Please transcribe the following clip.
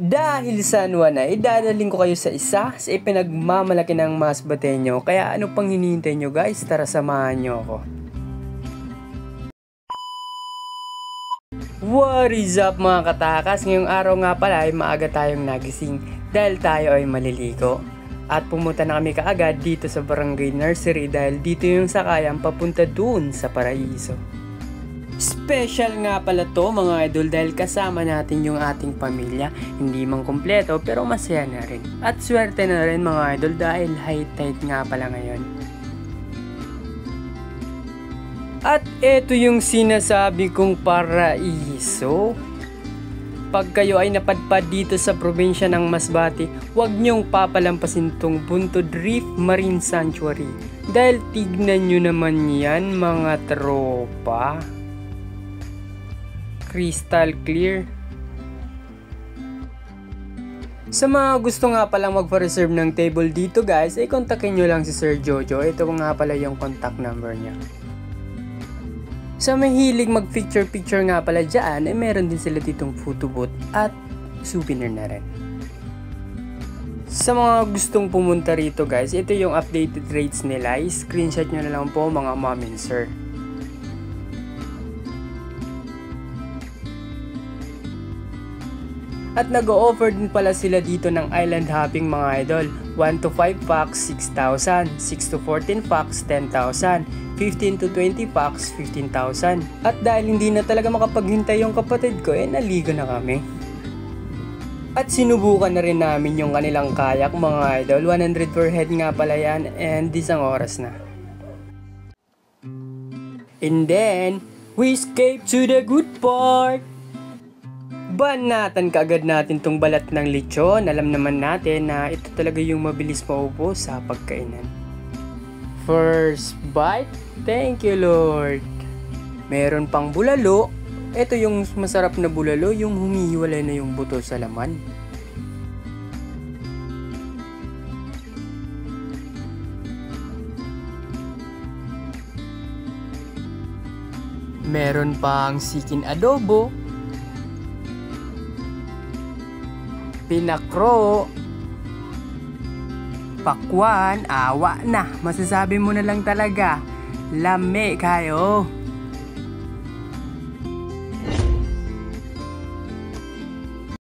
Dahil sa San ay idadaling ko kayo sa isa sa ipinagmamalaki ng Masbateño. Kaya ano pang hinihintay nyo guys? Tara samahan nyo ako. What is up mga katakas? Ngayong araw nga pala ay maaga tayong nagising dahil tayo ay maliligo. At pumunta na kami kaagad dito sa Barangay Nursery dahil dito yung sakayan papunta dun sa Paraiso. Special nga pala to mga idol dahil kasama natin yung ating pamilya. Hindi man kompleto pero masaya na rin. At swerte na rin mga idol dahil high tide nga pala ngayon. At eto yung sinasabi kong Paraiso. Pag kayo ay napadpad dito sa probinsya ng Masbate, huwag niyong papalampasin tong Buntod Reef Marine Sanctuary. Dahil tignan nyo naman yan mga tropa. Crystal clear. Sa mga gusto nga palang magpa-reserve ng table dito guys, ay kontakin nyo lang si Sir Jojo. Ito nga pala yung contact number niya. Sa mahilig mag-picture-picture nga pala dyan, ay meron din sila ditong photo booth at souvenir na rin. Sa mga gustong pumunta rito guys, ito yung updated rates nila. I-screenshot nyo na lang po mga mom and sir. At nag-o-offer din pala sila dito ng island hopping mga idol. 1 to 5 packs, 6,000. 6 to 14 packs, 10,000. 15 to 20 packs, 15,000. At dahil hindi na talaga makapaghintay yung kapatid ko, naligo na kami. At sinubukan na rin namin yung kanilang kayak mga idol. 100 per head nga pala yan and isang oras na. And then, we escape to the good part. Banatan kaagad natin tong balat ng lechon. Alam naman natin na ito talaga yung mabilis maupo sa pagkainan. First bite, thank you Lord. Meron pang bulalo. Ito yung masarap na bulalo, yung humihiwalay na yung buto sa laman. Meron pang sikin adobo. Pinakro, pakwan, awa na. Masasabi mo na lang talaga, lame kayo.